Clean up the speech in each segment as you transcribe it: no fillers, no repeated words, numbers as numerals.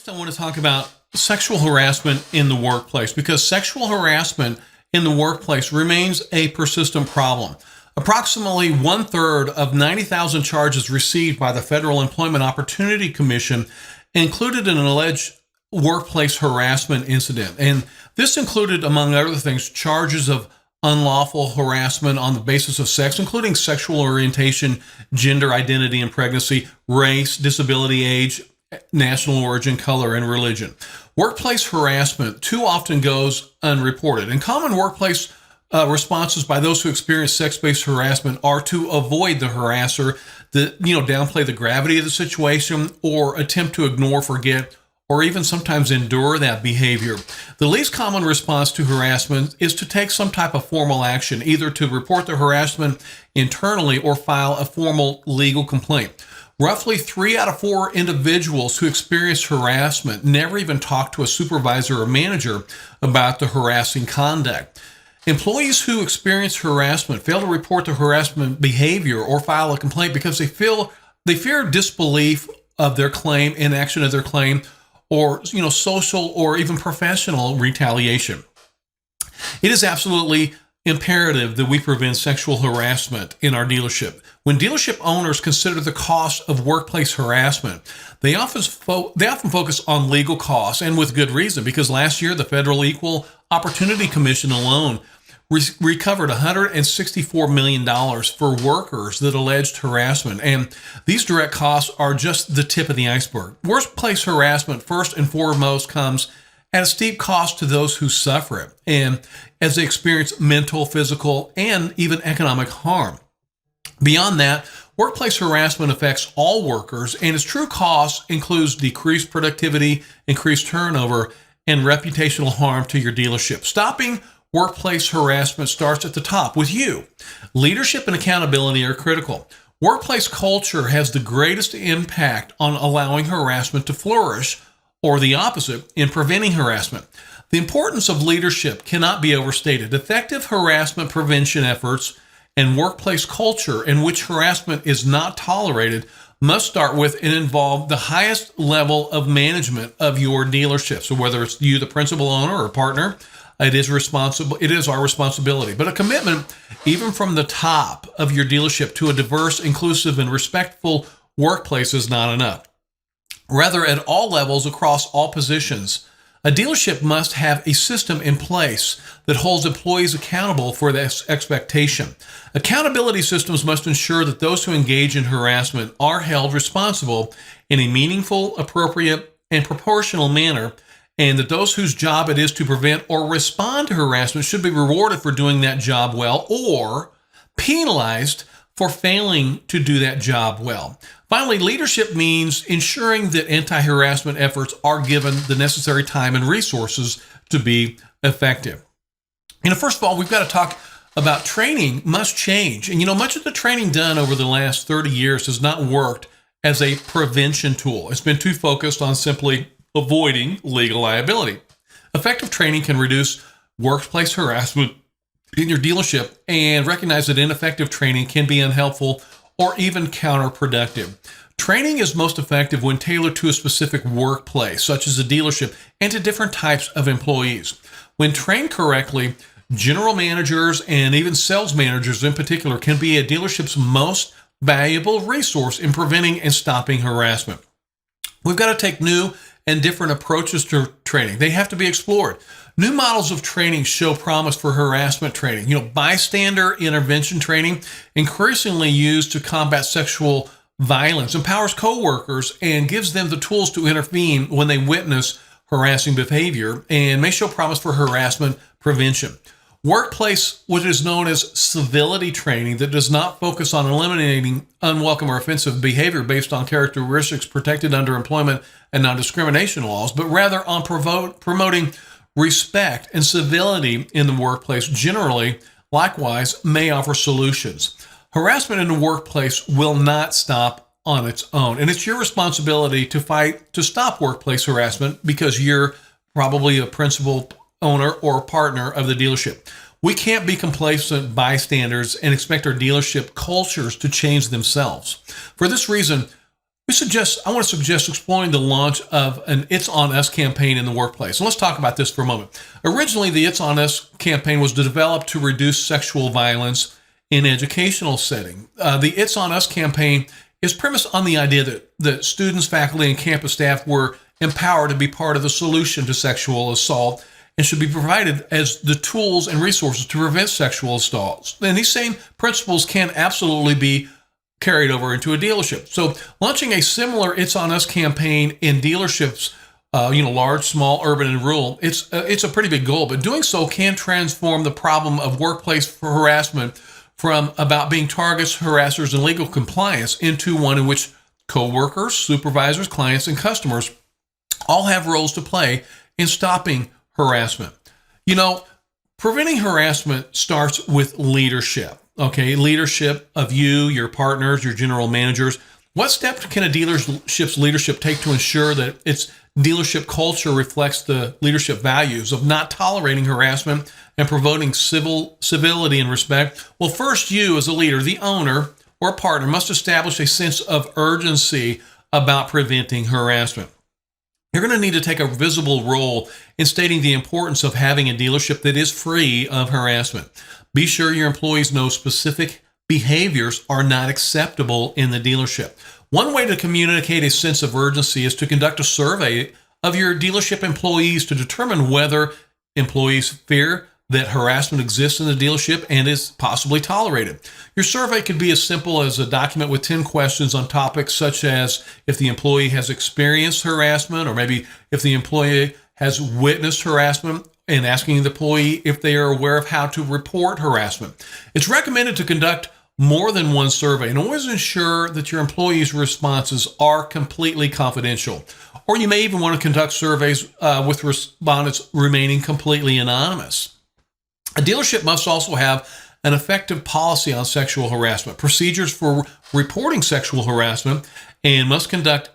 I want to talk about sexual harassment in the workplace because sexual harassment in the workplace remains a persistent problem. Approximately one-third of 90,000 charges received by the Federal Employment Opportunity Commission included an alleged workplace harassment incident. And this included, among other things, charges of unlawful harassment on the basis of sex, including sexual orientation, gender identity and pregnancy, race, disability, age, national origin, color, and religion. Workplace harassment too often goes unreported. And common workplace responses by those who experience sex-based harassment are to avoid the harasser, downplay the gravity of the situation, or attempt to ignore, forget, or even sometimes endure that behavior. The least common response to harassment is to take some type of formal action, either to report the harassment internally or file a formal legal complaint. Roughly 3 out of 4 individuals who experience harassment never even talk to a supervisor or manager about the harassing conduct. Employees who experience harassment fail to report the harassment behavior or file a complaint because they fear disbelief of their claim, inaction of their claim, or social or even professional retaliation. It is absolutely imperative that we prevent sexual harassment in our dealership. When dealership owners consider the cost of workplace harassment, they often focus on legal costs, and with good reason, because last year the Federal Equal Opportunity Commission alone recovered $164 million for workers that alleged harassment. And these direct costs are just the tip of the iceberg. Workplace harassment, first and foremost, comes at a steep cost to those who suffer it, and as they experience mental, physical, and even economic harm. Beyond that, workplace harassment affects all workers, and its true cost includes decreased productivity, increased turnover, and reputational harm to your dealership. Stopping workplace harassment starts at the top with you. Leadership and accountability are critical. Workplace culture has the greatest impact on allowing harassment to flourish, or the opposite, in preventing harassment. The importance of leadership cannot be overstated. Effective harassment prevention efforts and workplace culture in which harassment is not tolerated must start with and involve the highest level of management of your dealership. So whether it's you, the principal owner or partner, it is our responsibility. But a commitment, even from the top of your dealership, to a diverse, inclusive, and respectful workplace is not enough. Rather, at all levels, across all positions, a dealership must have a system in place that holds employees accountable for this expectation. Accountability systems must ensure that those who engage in harassment are held responsible in a meaningful, appropriate, and proportional manner, and that those whose job it is to prevent or respond to harassment should be rewarded for doing that job well or penalized for failing to do that job well. Finally, leadership means ensuring that anti-harassment efforts are given the necessary time and resources to be effective. First of all, we've got to talk about training must change. And much of the training done over the last 30 years has not worked as a prevention tool. It's been too focused on simply avoiding legal liability. Effective training can reduce workplace harassment in your dealership and recognize that ineffective training can be unhelpful or even counterproductive. Training is most effective when tailored to a specific workplace, such as a dealership, and to different types of employees. When trained correctly, general managers and even sales managers in particular can be a dealership's most valuable resource in preventing and stopping harassment. We've got to take new and different approaches to training. They have to be explored. New models of training show promise for harassment training. Bystander intervention training, increasingly used to combat sexual violence, empowers coworkers and gives them the tools to intervene when they witness harassing behavior, and may show promise for harassment prevention. Workplace, what is known as civility training, that does not focus on eliminating unwelcome or offensive behavior based on characteristics protected under employment and non-discrimination laws, but rather on promoting respect and civility in the workplace generally, likewise, may offer solutions. Harassment in the workplace will not stop on its own, and it's your responsibility to fight to stop workplace harassment because you're probably a principal owner or partner of the dealership. We can't be complacent bystanders and expect our dealership cultures to change themselves. For this reason, I want to suggest exploring the launch of an It's On Us campaign in the workplace. So let's talk about this for a moment. Originally, the It's On Us campaign was developed to reduce sexual violence in educational setting. The It's On Us campaign is premised on the idea that students, faculty, and campus staff were empowered to be part of the solution to sexual assault and should be provided as the tools and resources to prevent sexual assaults. And these same principles can absolutely be carried over into a dealership. So launching a similar It's On Us campaign in dealerships, large, small, urban, and rural, it's a pretty big goal, but doing so can transform the problem of workplace harassment from about being targets, harassers, and legal compliance into one in which coworkers, supervisors, clients, and customers all have roles to play in stopping harassment. Preventing harassment starts with leadership. Okay, leadership of you, your partners, your general managers. What steps can a dealership's leadership take to ensure that its dealership culture reflects the leadership values of not tolerating harassment and promoting civility and respect? Well, first, you as a leader, the owner or partner, must establish a sense of urgency about preventing harassment. You're going to need to take a visible role in stating the importance of having a dealership that is free of harassment. Be sure your employees know specific behaviors are not acceptable in the dealership. One way to communicate a sense of urgency is to conduct a survey of your dealership employees to determine whether employees fear that harassment exists in the dealership and is possibly tolerated. Your survey could be as simple as a document with 10 questions on topics such as if the employee has experienced harassment, or maybe if the employee has witnessed harassment, and asking the employee if they are aware of how to report harassment. It's recommended to conduct more than one survey and always ensure that your employees' responses are completely confidential. Or you may even want to conduct surveys with respondents remaining completely anonymous. A dealership must also have an effective policy on sexual harassment, procedures for reporting sexual harassment, and must conduct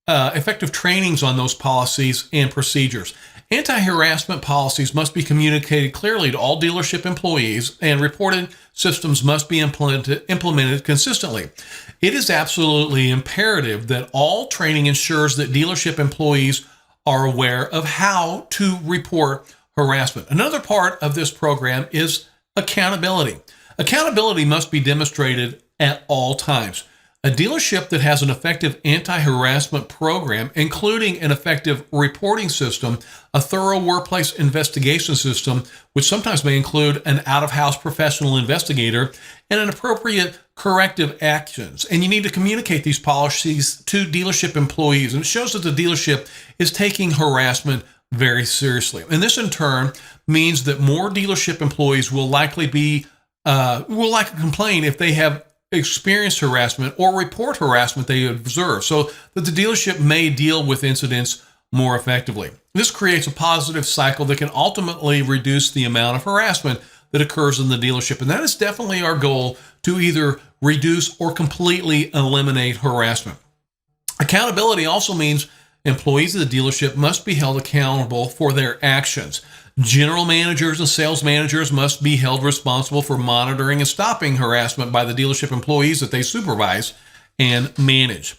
effective trainings on those policies and procedures. Anti-harassment policies must be communicated clearly to all dealership employees, and reporting systems must be implemented consistently. It is absolutely imperative that all training ensures that dealership employees are aware of how to report harassment. Another part of this program is accountability. Accountability must be demonstrated at all times. A dealership that has an effective anti-harassment program, including an effective reporting system, a thorough workplace investigation system, which sometimes may include an out-of-house professional investigator, and an appropriate corrective actions. And you need to communicate these policies to dealership employees. And it shows that the dealership is taking harassment very seriously. And this in turn means that more dealership employees will likely complain if they have experienced harassment or report harassment they observe, so that the dealership may deal with incidents more effectively. This creates a positive cycle that can ultimately reduce the amount of harassment that occurs in the dealership. And that is definitely our goal, to either reduce or completely eliminate harassment. Accountability also means employees of the dealership must be held accountable for their actions. General managers and sales managers must be held responsible for monitoring and stopping harassment by the dealership employees that they supervise and manage.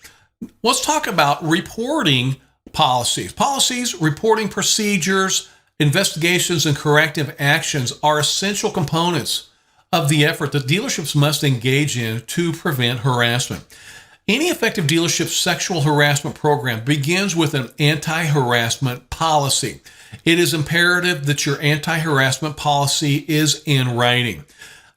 Let's talk about reporting policies. Policies, reporting procedures, investigations, and corrective actions are essential components of the effort that dealerships must engage in to prevent harassment. Any effective dealership sexual harassment program begins with an anti-harassment policy. It is imperative that your anti-harassment policy is in writing.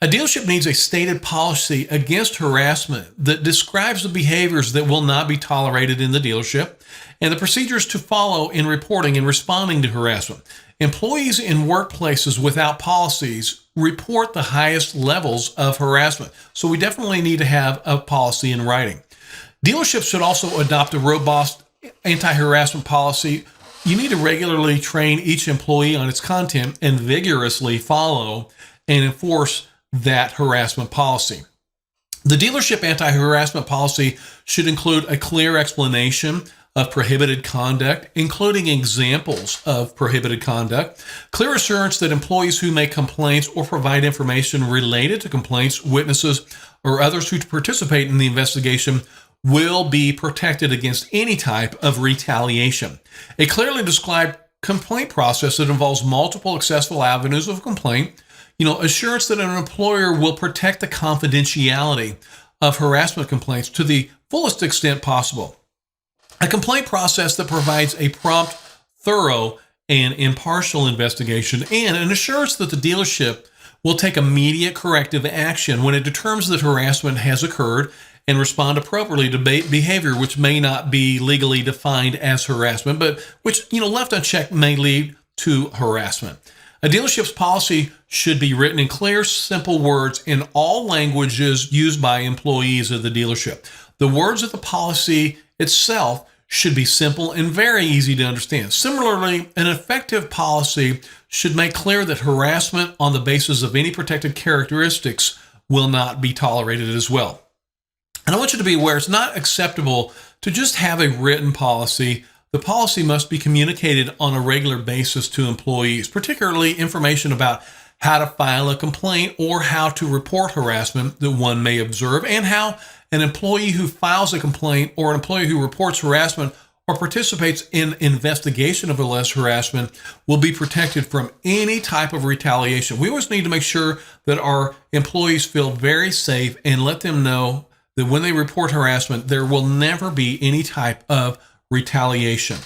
A dealership needs a stated policy against harassment that describes the behaviors that will not be tolerated in the dealership and the procedures to follow in reporting and responding to harassment. Employees in workplaces without policies report the highest levels of harassment, so we definitely need to have a policy in writing. Dealerships should also adopt a robust anti-harassment policy. You need to regularly train each employee on its content and vigorously follow and enforce that harassment policy. The dealership anti-harassment policy should include a clear explanation of prohibited conduct, including examples of prohibited conduct, clear assurance that employees who make complaints or provide information related to complaints, witnesses, or others who participate in the investigation will be protected against any type of retaliation. A clearly described complaint process that involves multiple accessible avenues of complaint, assurance that an employer will protect the confidentiality of harassment complaints to the fullest extent possible. A complaint process that provides a prompt, thorough, and impartial investigation, and an assurance that the dealership will take immediate corrective action when it determines that harassment has occurred and respond appropriately to behavior which may not be legally defined as harassment, but which, left unchecked may lead to harassment. A dealership's policy should be written in clear, simple words in all languages used by employees of the dealership. The words of the policy itself should be simple and very easy to understand. Similarly, an effective policy should make clear that harassment on the basis of any protected characteristics will not be tolerated as well. And I want you to be aware it's not acceptable to just have a written policy. The policy must be communicated on a regular basis to employees, particularly information about how to file a complaint or how to report harassment that one may observe, and how an employee who files a complaint or an employee who reports harassment or participates in investigation of alleged harassment will be protected from any type of retaliation. We always need to make sure that our employees feel very safe and let them know that when they report harassment, there will never be any type of retaliation.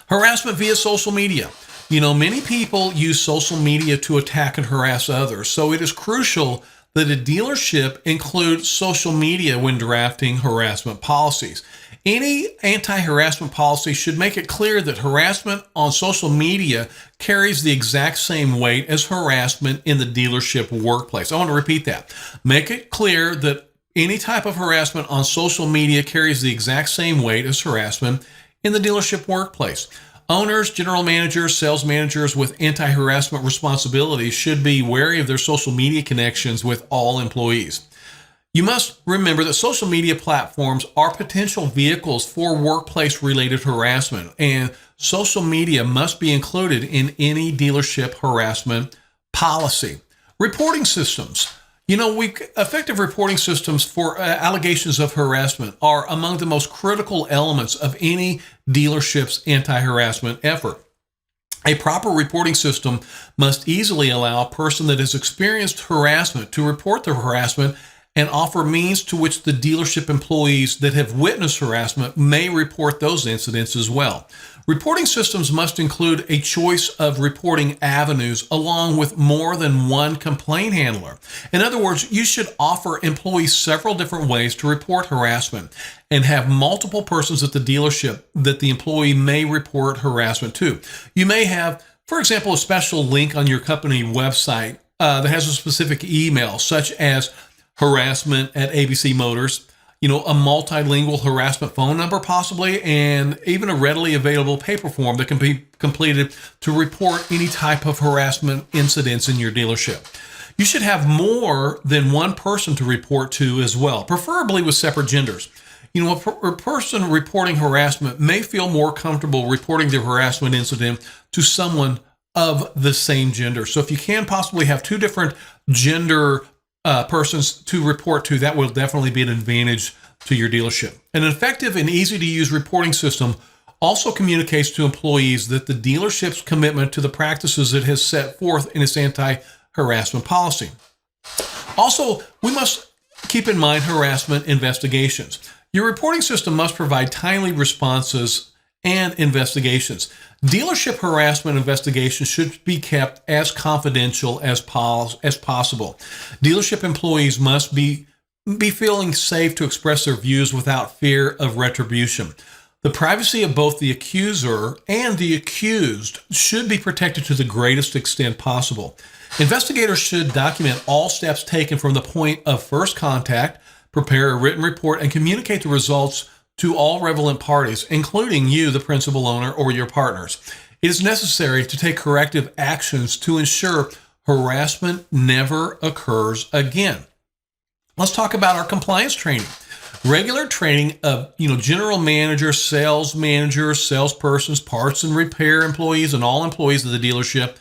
Harassment via social media. Many people use social media to attack and harass others, so it is crucial that a dealership include social media when drafting harassment policies. Any anti-harassment policy should make it clear that harassment on social media carries the exact same weight as harassment in the dealership workplace. I want to repeat that. Make it clear that any type of harassment on social media carries the exact same weight as harassment in the dealership workplace. Owners, general managers, sales managers with anti-harassment responsibilities should be wary of their social media connections with all employees. You must remember that social media platforms are potential vehicles for workplace-related harassment, and social media must be included in any dealership harassment policy. Reporting systems. Effective reporting systems for allegations of harassment are among the most critical elements of any dealership's anti-harassment effort. A proper reporting system must easily allow a person that has experienced harassment to report the harassment and offer means to which the dealership employees that have witnessed harassment may report those incidents as well. Reporting systems must include a choice of reporting avenues along with more than one complaint handler. In other words, you should offer employees several different ways to report harassment and have multiple persons at the dealership that the employee may report harassment to. You may have, for example, a special link on your company website that has a specific email, such as harassment at ABC Motors, a multilingual harassment phone number possibly, and even a readily available paper form that can be completed to report any type of harassment incidents in your dealership. You should have more than one person to report to as well, preferably with separate genders. A person reporting harassment may feel more comfortable reporting the harassment incident to someone of the same gender. So if you can possibly have two different gender persons to report to, that will definitely be an advantage to your dealership. An effective and easy to use reporting system also communicates to employees that the dealership's commitment to the practices it has set forth in its anti-harassment policy. Also, we must keep in mind harassment investigations. Your reporting system must provide timely responses and investigations. Dealership harassment investigations should be kept as confidential as possible. Dealership employees must be feeling safe to express their views without fear of retribution. The privacy of both the accuser and the accused should be protected to the greatest extent possible. Investigators should document all steps taken from the point of first contact, prepare a written report, and communicate the results to all relevant parties, including you, the principal owner, or your partners. It is necessary to take corrective actions to ensure harassment never occurs again. Let's talk about our compliance training. Regular training of general managers, salespersons, parts and repair employees, and all employees of the dealership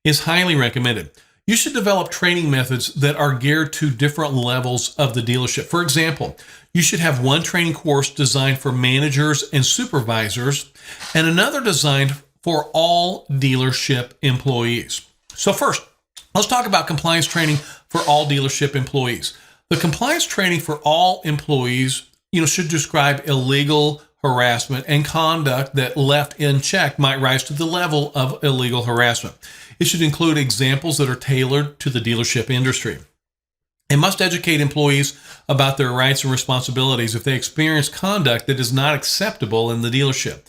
is highly recommended. You should develop training methods that are geared to different levels of the dealership. For example, you should have one training course designed for managers and supervisors and another designed for all dealership employees. So first, let's talk about compliance training for all dealership employees. The compliance training for all employees, should describe illegal harassment and conduct that left unchecked might rise to the level of illegal harassment. It should include examples that are tailored to the dealership industry. It must educate employees about their rights and responsibilities if they experience conduct that is not acceptable in the dealership.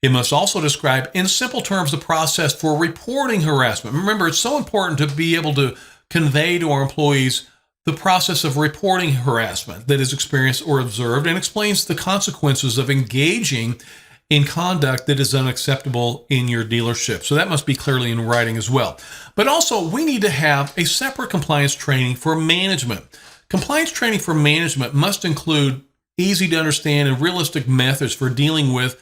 It must also describe in simple terms the process for reporting harassment. Remember, it's so important to be able to convey to our employees the process of reporting harassment that is experienced or observed, and explains the consequences of engaging in conduct that is unacceptable in your dealership. So that must be clearly in writing as well. But also, we need to have a separate compliance training for management. Compliance training for management must include easy to understand and realistic methods for dealing with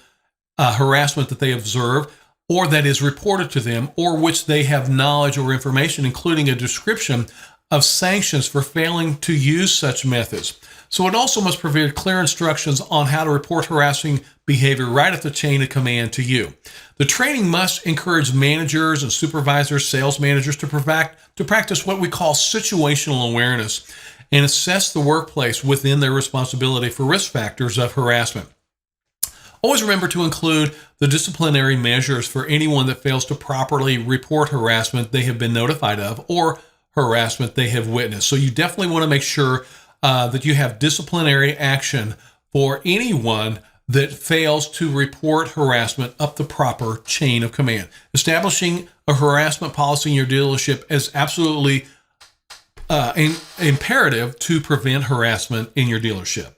harassment that they observe or that is reported to them, or which they have knowledge or information, including a description of sanctions for failing to use such methods. So it also must provide clear instructions on how to report harassing behavior right at the chain of command to you. The training must encourage managers and supervisors, sales managers to practice what we call situational awareness and assess the workplace within their responsibility for risk factors of harassment. Always remember to include the disciplinary measures for anyone that fails to properly report harassment they have been notified of or harassment they have witnessed. So you definitely want to make sure that you have disciplinary action for anyone that fails to report harassment up the proper chain of command. Establishing a harassment policy in your dealership is absolutely imperative to prevent harassment in your dealership.